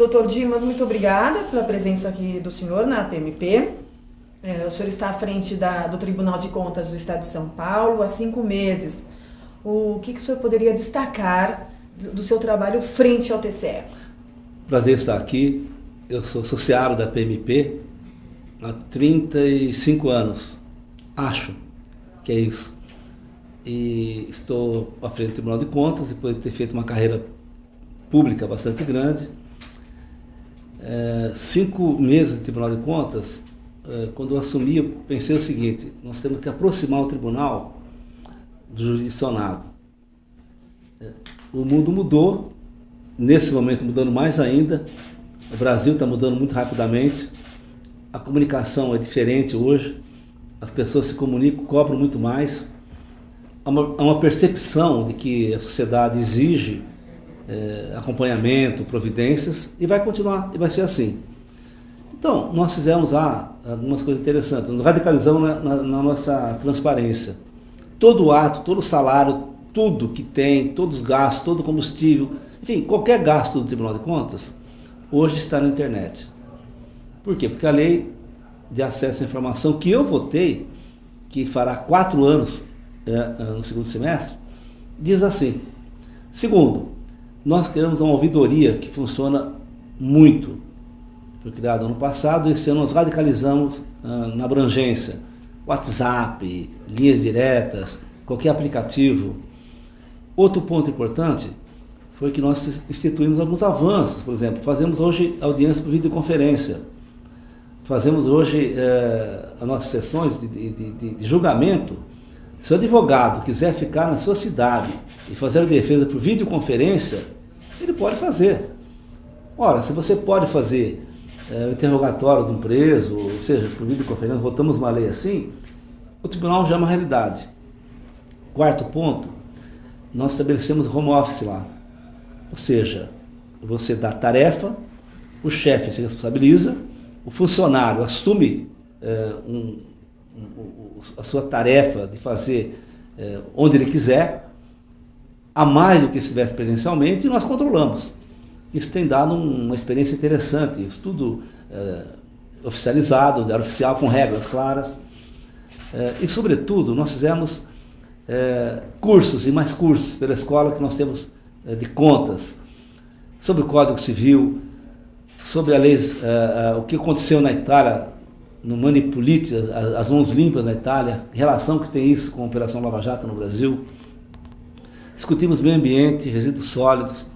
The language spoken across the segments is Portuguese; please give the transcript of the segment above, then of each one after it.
Doutor Dimas, muito obrigada pela presença aqui do senhor na PMP. O senhor está à frente do Tribunal de Contas do Estado de São Paulo há 5 meses. O que o senhor poderia destacar do seu trabalho frente ao TCE? Prazer estar aqui. Eu sou associado da PMP há 35 anos. Acho que é isso. E estou à frente do Tribunal de Contas, depois de ter feito uma carreira pública bastante grande. 5 meses de Tribunal de Contas, quando eu assumi, eu pensei o seguinte: nós temos que aproximar o tribunal do jurisdicionado. O mundo mudou, nesse momento mudando mais ainda, o Brasil está mudando muito rapidamente, a comunicação é diferente hoje, as pessoas se comunicam, cobram muito mais, há uma percepção de que a sociedade exige acompanhamento, providências, e vai continuar, e vai ser assim. Então, nós fizemos algumas coisas interessantes, nos radicalizamos na nossa transparência. Todo ato, todo salário, tudo que tem, todos os gastos, todo combustível, enfim, qualquer gasto do Tribunal de Contas, hoje está na internet. Por quê? Porque a lei de acesso à informação que eu votei, que fará 4 anos no segundo semestre, diz assim: segundo, nós criamos uma ouvidoria que funciona muito. Foi criado ano passado, esse ano nós radicalizamos na abrangência. WhatsApp, linhas diretas, qualquer aplicativo. Outro ponto importante foi que nós instituímos alguns avanços. Por exemplo, fazemos hoje audiência por videoconferência. Fazemos hoje as nossas sessões de julgamento. Se o advogado quiser ficar na sua cidade e fazer a defesa por videoconferência, ele pode fazer. Ora, se você pode fazer o interrogatório de um preso, ou seja, por videoconferência, votamos uma lei assim, o tribunal já é uma realidade. Quarto ponto, nós estabelecemos home office lá. Ou seja, você dá tarefa, o chefe se responsabiliza, o funcionário assume a sua tarefa de fazer onde ele quiser, a mais do que se estivesse presencialmente, e nós controlamos. Isso tem dado uma experiência interessante, isso tudo oficializado, diário oficial, com regras claras. E, sobretudo, nós fizemos cursos e mais cursos pela escola que nós temos de contas, sobre o Código Civil, sobre a lei, o que aconteceu na Itália, no Manipulite, as mãos limpas na Itália, relação que tem isso com a Operação Lava Jato no Brasil. Discutimos meio ambiente, resíduos sólidos,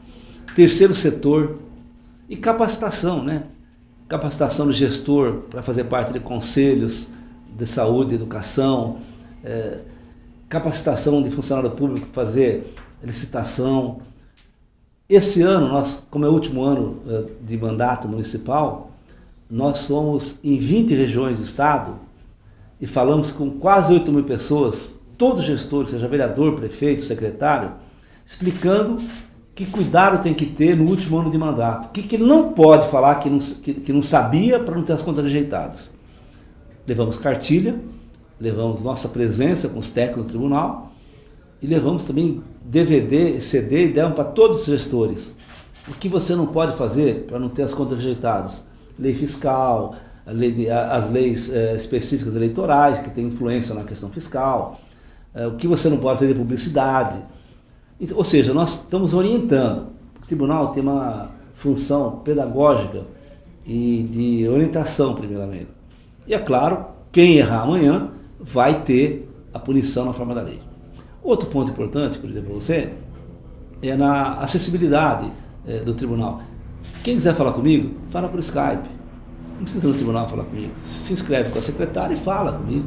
terceiro setor e capacitação, né? Capacitação do gestor para fazer parte de conselhos de saúde, educação, capacitação de funcionário público para fazer licitação. Esse ano, como é o último ano de mandato municipal, nós somos em 20 regiões do estado e falamos com quase 8 mil pessoas, todos gestores, seja vereador, prefeito, secretário, explicando que cuidado tem que ter no último ano de mandato, que ele não pode falar que não sabia para não ter as contas rejeitadas. Levamos cartilha, levamos nossa presença com os técnicos do tribunal e levamos também DVD, CD e demos para todos os gestores. O que você não pode fazer para não ter as contas rejeitadas? Lei fiscal, as leis específicas eleitorais, que têm influência na questão fiscal, o que você não pode fazer de publicidade. Ou seja, nós estamos orientando. O tribunal tem uma função pedagógica e de orientação, primeiramente. E é claro, quem errar amanhã vai ter a punição na forma da lei. Outro ponto importante, por exemplo, para você, é na acessibilidade do tribunal. Quem quiser falar comigo, fala por Skype. Não precisa ir no tribunal falar comigo. Se inscreve com a secretária e fala comigo.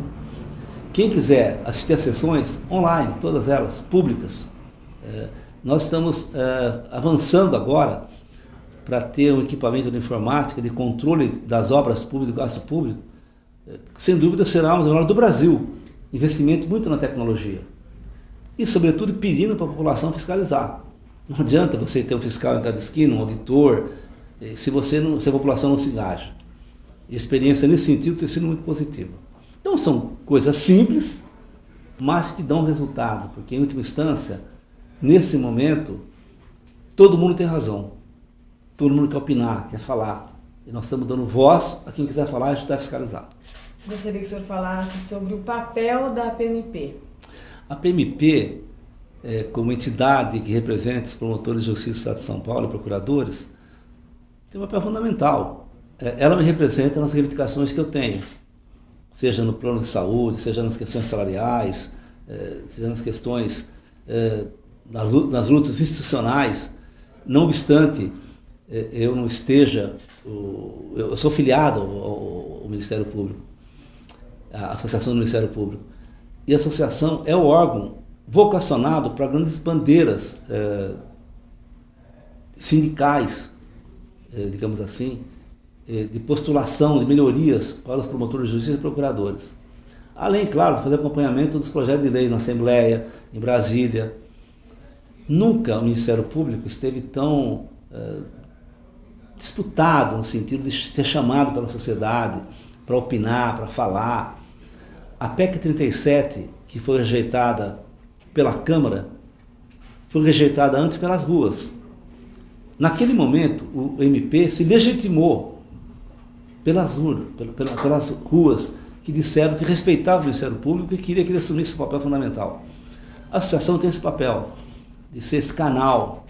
Quem quiser assistir às sessões, online, todas elas, públicas. Nós estamos avançando agora para ter um equipamento de informática, de controle das obras públicas, do gasto público, que sem dúvida será uma das maiores do Brasil. Investimento muito na tecnologia. E, sobretudo, pedindo para a população fiscalizar. Não adianta você ter um fiscal em cada esquina, um auditor, se a população não se engaja. E a experiência nesse sentido tem sido muito positiva. Então são coisas simples, mas que dão resultado, porque em última instância, nesse momento, todo mundo tem razão. todo mundo quer opinar, quer falar. E nós estamos dando voz a quem quiser falar e ajudar a fiscalizar. Gostaria que o senhor falasse sobre o papel da PMP. A PMP, como entidade que representa os promotores de justiça do Estado de São Paulo e procuradores, tem um papel fundamental. Ela me representa nas reivindicações que eu tenho, seja no plano de saúde, seja nas questões salariais, seja nas questões nas lutas institucionais. Não obstante eu não esteja, eu sou filiado ao Ministério Público, à Associação do Ministério Público, e a associação é o órgão vocacionado para grandes bandeiras sindicais, digamos assim, de postulação, de melhorias para os promotores de justiça e procuradores. Além, claro, de fazer acompanhamento dos projetos de lei na Assembleia, em Brasília. Nunca o Ministério Público esteve tão disputado no sentido de ser chamado pela sociedade para opinar, para falar. A PEC 37, que foi rejeitada pela Câmara, foi rejeitada antes pelas ruas. Naquele momento, o MP se legitimou pelas ruas, que disseram que respeitavam o Ministério Público e queria que ele assumisse um papel fundamental. A associação tem esse papel de ser esse canal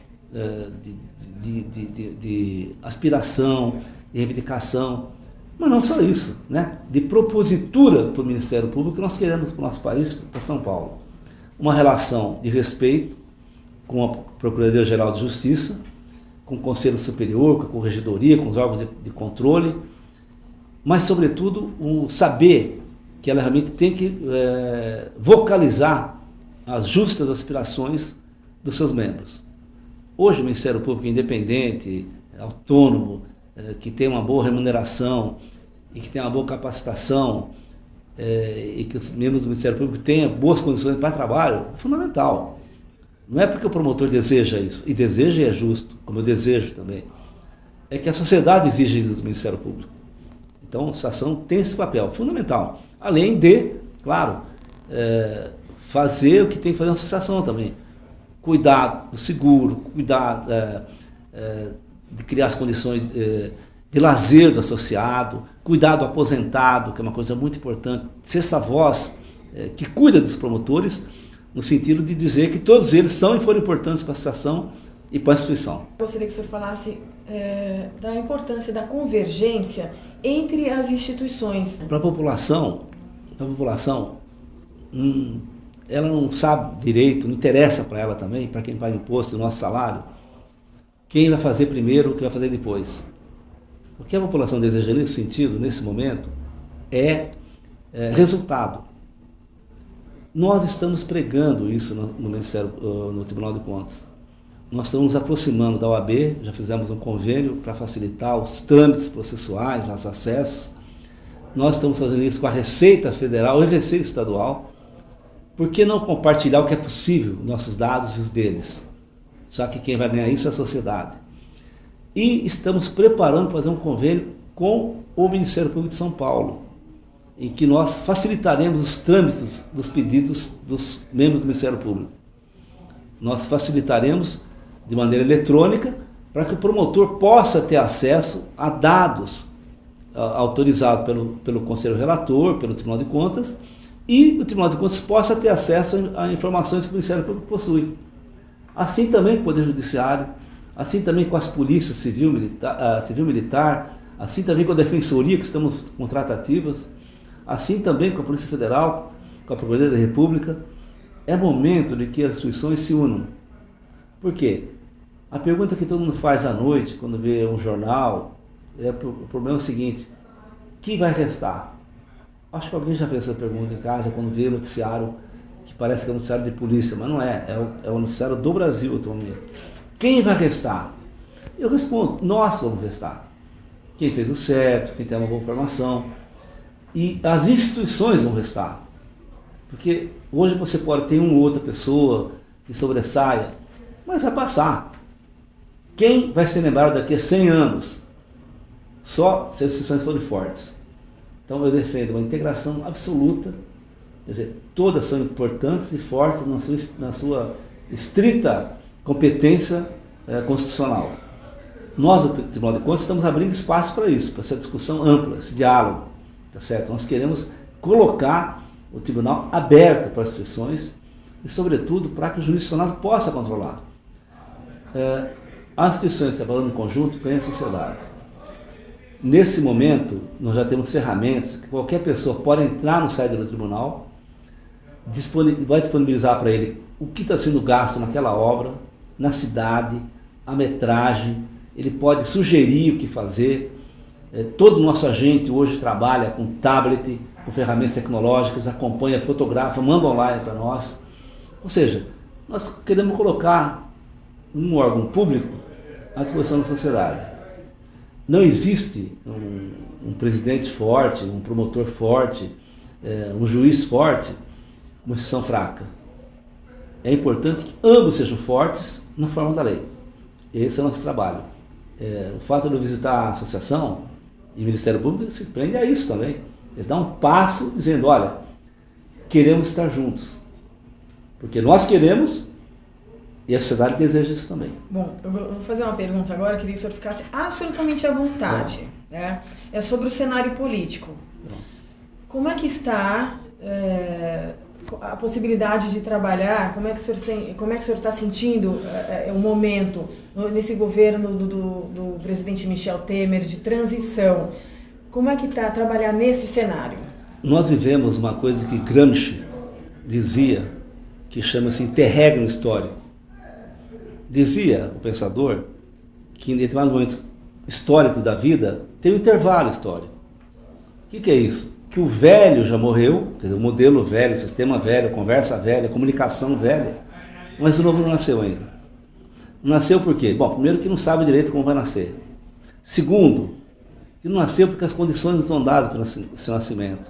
de aspiração, de reivindicação, mas não só isso, né? De propositura para o Ministério Público que nós queremos para o nosso país, para São Paulo. Uma relação de respeito com a Procuradoria-Geral de Justiça, com o Conselho Superior, com a Corregedoria, com os órgãos de controle, mas, sobretudo, o saber que ela realmente tem que vocalizar as justas aspirações dos seus membros. Hoje o Ministério Público é independente, autônomo, que tem uma boa remuneração e que tem uma boa capacitação e que os membros do Ministério Público tenham boas condições para trabalho, é fundamental. Não é porque o promotor deseja isso, e deseja e é justo, como eu desejo também, é que a sociedade exige isso do Ministério Público. Então a associação tem esse papel fundamental, além de, claro, fazer o que tem que fazer na associação também. Cuidar do seguro, cuidar de criar as condições de lazer do associado, cuidar do aposentado, que é uma coisa muito importante, ser essa voz que cuida dos promotores, no sentido de dizer que todos eles são e foram importantes para a associação e para a instituição. Gostaria que o senhor falasse da importância da convergência entre as instituições. Para a população, ela não sabe direito, não interessa para ela também, para quem paga imposto do nosso salário, quem vai fazer primeiro, o que vai fazer depois. O que a população deseja nesse sentido, nesse momento, é resultado. Nós estamos pregando isso no Ministério, no Tribunal de Contas. Nós estamos nos aproximando da OAB, já fizemos um convênio para facilitar os trâmites processuais, os acessos. Nós estamos fazendo isso com a Receita Federal e a Receita Estadual. Por que não compartilhar o que é possível, nossos dados e os deles? Já que quem vai ganhar isso é a sociedade. E estamos preparando para fazer um convênio com o Ministério Público de São Paulo, em que nós facilitaremos os trâmites dos pedidos dos membros do Ministério Público. Nós facilitaremos de maneira eletrônica para que o promotor possa ter acesso a dados autorizados pelo Conselho Relator, pelo Tribunal de Contas, e o Tribunal de Contas possa ter acesso a informações que o Ministério Público possui. Assim também com o Poder Judiciário, assim também com as polícias civil, militar, assim também com a Defensoria, que estamos com tratativas, assim também com a Polícia Federal, com a Procuradoria da República. É momento de que as instituições se unam. Por quê? A pergunta que todo mundo faz à noite, quando vê um jornal, o problema é o seguinte: quem vai restar? Acho que alguém já fez essa pergunta em casa quando vê o noticiário, que parece que é um noticiário de polícia, mas não é, é o noticiário do Brasil atualmente. Quem vai restar? Eu respondo, nós vamos restar. Quem fez o certo, quem tem uma boa formação. E as instituições vão restar. Porque hoje você pode ter uma ou outra pessoa que sobressaia, mas vai passar. Quem vai ser lembrado daqui a 100 anos? Só se as instituições forem fortes. Então eu defendo uma integração absoluta, quer dizer, todas são importantes e fortes na sua estrita competência constitucional. Nós, do Tribunal de Contas, estamos abrindo espaço para isso, para essa discussão ampla, esse diálogo, tá certo? Nós queremos colocar o tribunal aberto para as instituições e, sobretudo, para que o jurisdicionado possa controlar. As instituições trabalhando em conjunto ganham a sociedade. Nesse momento, nós já temos ferramentas que qualquer pessoa pode entrar no site do tribunal, vai disponibilizar para ele o que está sendo gasto naquela obra, na cidade, a metragem, ele pode sugerir o que fazer. Todo o nosso agente hoje trabalha com tablet, com ferramentas tecnológicas, acompanha, fotografa, manda online para nós. Ou seja, nós queremos colocar um órgão público à disposição da sociedade. Não existe um presidente forte, um promotor forte, um juiz forte, uma instituição fraca. É importante que ambos sejam fortes na forma da lei. Esse é o nosso trabalho. O fato de eu visitar a associação e o Ministério Público se prende a isso também. Ele dá um passo dizendo, olha, queremos estar juntos. Porque nós queremos e a sociedade deseja isso também. Bom, eu vou fazer uma pergunta agora, queria que o senhor ficasse absolutamente à vontade. É sobre o cenário político. Como é que está a possibilidade de trabalhar, como é que o senhor está sentindo o momento nesse governo do presidente Michel Temer de transição? Como é que está trabalhar nesse cenário? Nós vivemos uma coisa que Gramsci dizia, que chama-se interregno histórico. Dizia o pensador que em determinados momentos históricos da vida tem um intervalo histórico. O que é isso? Que o velho já morreu, quer dizer, o modelo velho, o sistema velho, a conversa velha, a comunicação velha, mas o novo não nasceu ainda. Não nasceu por quê? Bom, primeiro que não sabe direito como vai nascer. Segundo, que não nasceu porque as condições não estão dadas para esse nascimento.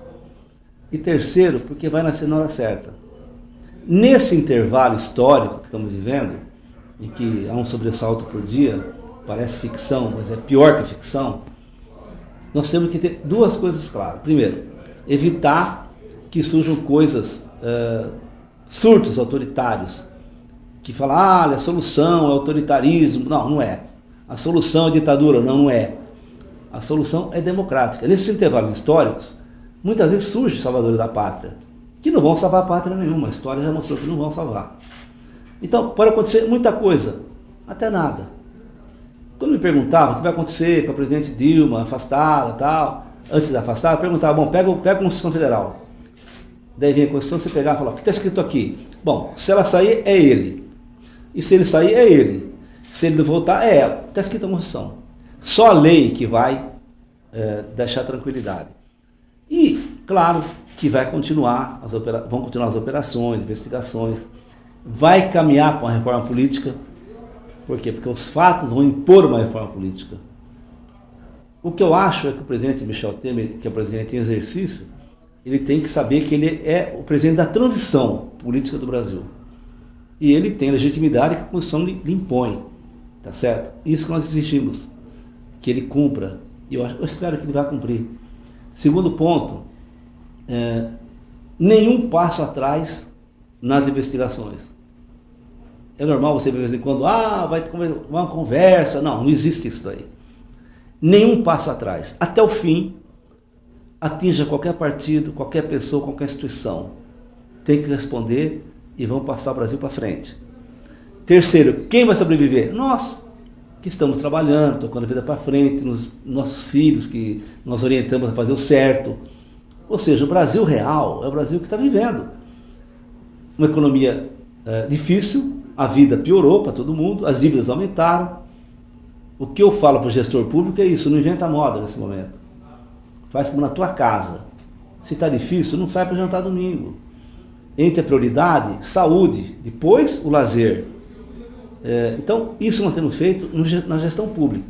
E terceiro, porque vai nascer na hora certa. Nesse intervalo histórico que estamos vivendo, em que há um sobressalto por dia, parece ficção, mas é pior que a ficção, nós temos que ter duas coisas claras. Primeiro, evitar que surjam coisas, surtos autoritários, que falam, a solução é autoritarismo. Não, não é. A solução é ditadura. Não, não é. A solução é democrática. Nesses intervalos históricos, muitas vezes surgem salvadores da pátria, que não vão salvar a pátria nenhuma. A história já mostrou que não vão salvar. Então, pode acontecer muita coisa, até nada. Quando me perguntavam o que vai acontecer com a presidente Dilma, afastada e tal, antes de afastar, eu perguntava, bom, pega a Constituição Federal. Daí vem a Constituição, você pegava e falava, o que está escrito aqui? Bom, se ela sair, é ele. E se ele sair, é ele. Se ele não voltar, é ela. Está escrito na Constituição. Só a lei que vai deixar tranquilidade. E, claro, que vão continuar as operações, investigações, vai caminhar para uma reforma política. Por quê? Porque os fatos vão impor uma reforma política. O que eu acho é que o presidente Michel Temer, que é o presidente em exercício, ele tem que saber que ele é o presidente da transição política do Brasil. E ele tem legitimidade que a Constituição lhe impõe. Tá certo? Isso que nós exigimos. Que ele cumpra. E eu espero que ele vá cumprir. Segundo ponto, nenhum passo atrás nas investigações. É normal você ver de vez em quando, vai ter uma conversa. Não, não existe isso daí. Nenhum passo atrás. Até o fim, atinja qualquer partido, qualquer pessoa, qualquer instituição. Tem que responder e vamos passar o Brasil para frente. Terceiro, quem vai sobreviver? Nós, que estamos trabalhando, tocando a vida para frente, nossos filhos, que nós orientamos a fazer o certo. Ou seja, o Brasil real é o Brasil que está vivendo. Uma economia difícil, a vida piorou para todo mundo, as dívidas aumentaram. O que eu falo para o gestor público é isso, não inventa moda nesse momento. Faz como na tua casa. Se está difícil, não sai para jantar domingo. Entre a prioridade, saúde, depois o lazer. Então, isso nós temos feito na gestão pública.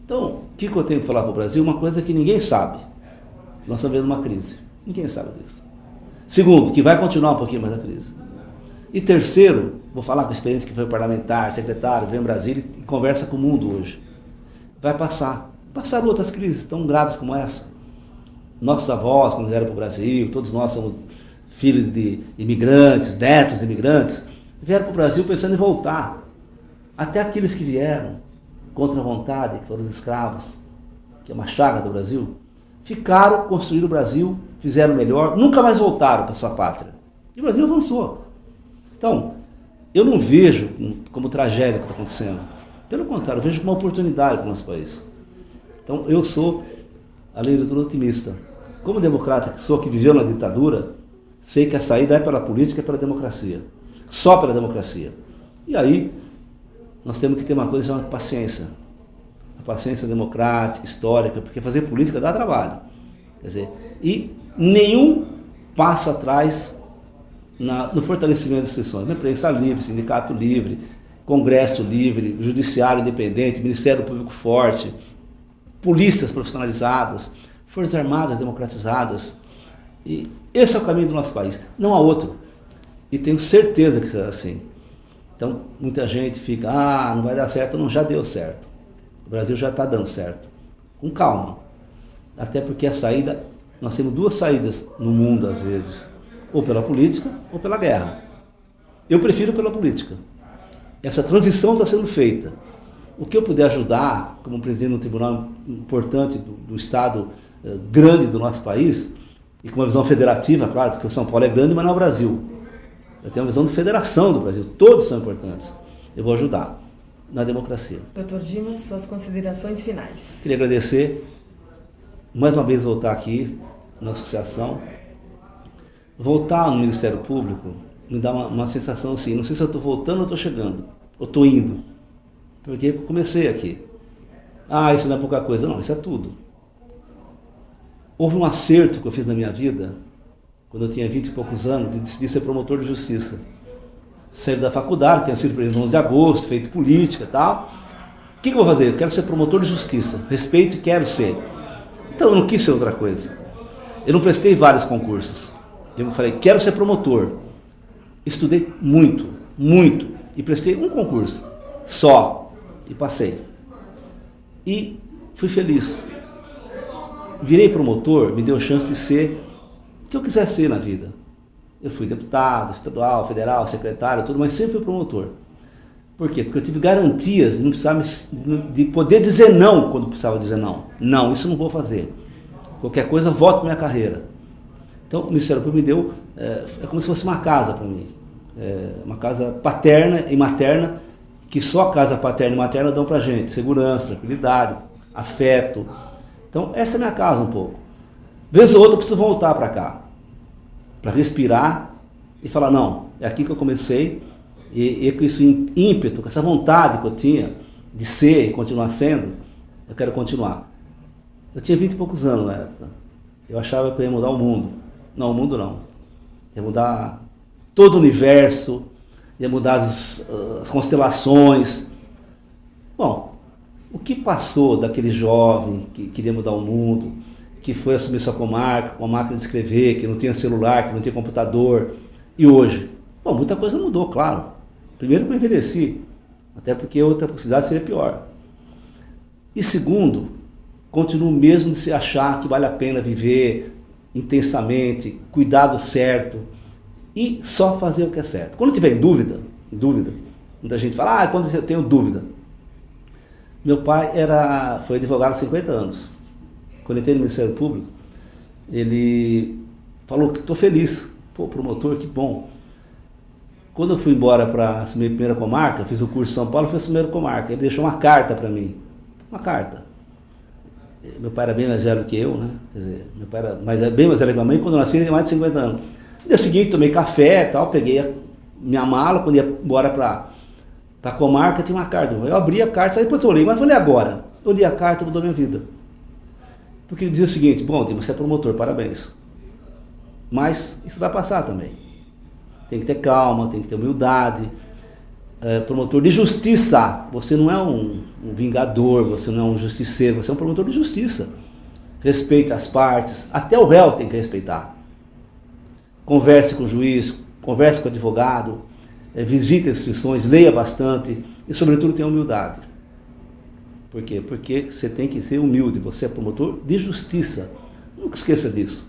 Então, o que eu tenho que falar para o Brasil? Uma coisa que ninguém sabe. Nós estamos vivendo uma crise. Ninguém sabe disso. Segundo, que vai continuar um pouquinho mais a crise. E terceiro, vou falar com a experiência que foi parlamentar, secretário, vem em Brasília e conversa com o mundo hoje. Vai passar. Passaram outras crises tão graves como essa. Nossos avós, quando vieram para o Brasil, todos nós somos filhos de imigrantes, netos de imigrantes, vieram para o Brasil pensando em voltar. Até aqueles que vieram. contra a vontade, que foram os escravos, que é uma chaga do Brasil, ficaram, construíram o Brasil, fizeram melhor, nunca mais voltaram para sua pátria. E o Brasil avançou. Então, eu não vejo como tragédia que está acontecendo. Pelo contrário, eu vejo como uma oportunidade para o nosso país. Então, eu sou, além de tudo, otimista. Como democrata que sou, que viveu na ditadura, sei que a saída é pela política e pela democracia. Só pela democracia. E aí, nós temos que ter uma coisa chamada paciência. A paciência democrática, histórica, porque fazer política dá trabalho. Quer dizer, e nenhum passo atrás no fortalecimento das instituições. Imprensa livre, sindicato livre, congresso livre, judiciário independente, Ministério Público forte, polícias profissionalizadas, forças armadas democratizadas. E esse é o caminho do nosso país, não há outro. E tenho certeza que será assim. Então, muita gente fica, não vai dar certo. Não, já deu certo. O Brasil já está dando certo. Com calma. Até porque a saída, nós temos duas saídas no mundo, às vezes. Ou pela política, ou pela guerra. Eu prefiro pela política. Essa transição está sendo feita. O que eu puder ajudar, como presidente de um tribunal importante do Estado grande do nosso país, e com uma visão federativa, claro, porque o São Paulo é grande, mas não é o Brasil. Eu tenho uma visão de federação do Brasil, todos são importantes. Eu vou ajudar na democracia. Dr. Dimas, suas considerações finais. Queria agradecer, mais uma vez voltar aqui na associação. Voltar no Ministério Público me dá uma sensação assim, não sei se eu estou voltando ou estou chegando, ou estou indo. Porque eu comecei aqui. Isso não é pouca coisa. Não, isso é tudo. Houve um acerto que eu fiz na minha vida, quando eu tinha 20 e poucos anos, de decidir ser promotor de justiça. Saí da faculdade, tinha sido presidente no 11 de agosto, feito política e tal. O que eu vou fazer? Eu quero ser promotor de justiça. Respeito e quero ser. Então eu não quis ser outra coisa. Eu não prestei vários concursos. Eu falei, quero ser promotor. Estudei muito, muito. E prestei um concurso. Só. E passei. E fui feliz. Virei promotor, me deu chance de ser o que eu quiser ser na vida. Eu fui deputado, estadual, federal, secretário, tudo, mas sempre fui promotor. Por quê? Porque eu tive garantias de não precisar de poder dizer não quando precisava dizer não. Não, isso eu não vou fazer. Qualquer coisa, volto para minha carreira. Então, o Ministério Público me deu, é como se fosse uma casa para mim. Uma casa paterna e materna, que só a casa paterna e materna dão para a gente. Segurança, tranquilidade, afeto. Então, essa é a minha casa um pouco. Vez ou outra eu preciso voltar para cá, para respirar e falar, não, é aqui que eu comecei, e com esse ímpeto, com essa vontade que eu tinha de ser e continuar sendo, eu quero continuar. Eu tinha 20 e poucos anos na época. Eu achava que eu ia mudar o mundo. Não, o mundo não. Ia mudar todo o universo, ia mudar as constelações. Bom, o que passou daquele jovem que queria mudar o mundo, que foi assumir sua comarca, com a máquina de escrever, que não tinha celular, que não tinha computador, e hoje? Bom, muita coisa mudou, claro. Primeiro que eu envelheci, até porque outra possibilidade seria pior. E segundo, continuo mesmo de se achar que vale a pena viver intensamente, cuidar do certo, e só fazer o que é certo. Quando tiver em dúvida, muita gente fala, quando eu tenho dúvida. Meu pai foi advogado há 50 anos. Quando entrei no Ministério Público, ele falou que estou feliz. Pô, promotor, que bom. Quando eu fui embora para assumir a primeira comarca, fiz o curso em São Paulo, fui assumir a primeira comarca. Ele deixou uma carta para mim. Uma carta. Meu pai era bem mais velho que eu, né? Quer dizer, meu pai era bem mais velho que a mãe. Quando eu nasci, ele tinha mais de 50 anos. No dia seguinte, tomei café e tal, peguei minha mala, quando ia embora para a comarca, tinha uma carta. Eu abri a carta, depois eu olhei, mas falei agora. Eu li a carta, mudou minha vida. Porque ele dizia o seguinte, bom, você é promotor, parabéns. Mas isso vai passar também. Tem que ter calma, tem que ter humildade. Promotor de justiça, você não é um vingador, você não é um justiceiro, você é um promotor de justiça. Respeita as partes, até o réu tem que respeitar. Converse com o juiz, converse com o advogado, visite as instituições, leia bastante e, sobretudo, tenha humildade. Por quê? Porque você tem que ser humilde, você é promotor de justiça. Nunca esqueça disso.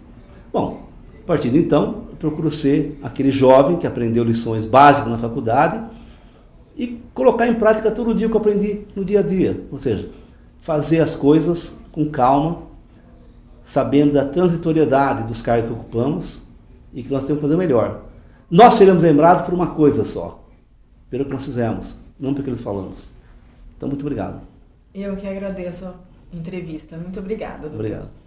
Bom, a partir de então, eu procuro ser aquele jovem que aprendeu lições básicas na faculdade e colocar em prática todo dia o que eu aprendi no dia a dia. Ou seja, fazer as coisas com calma, sabendo da transitoriedade dos cargos que ocupamos e que nós temos que fazer melhor. Nós seremos lembrados por uma coisa só, pelo que nós fizemos, não pelo que eles falamos. Então, muito obrigado. Eu que agradeço a entrevista. Muito obrigada, doutor. Obrigado.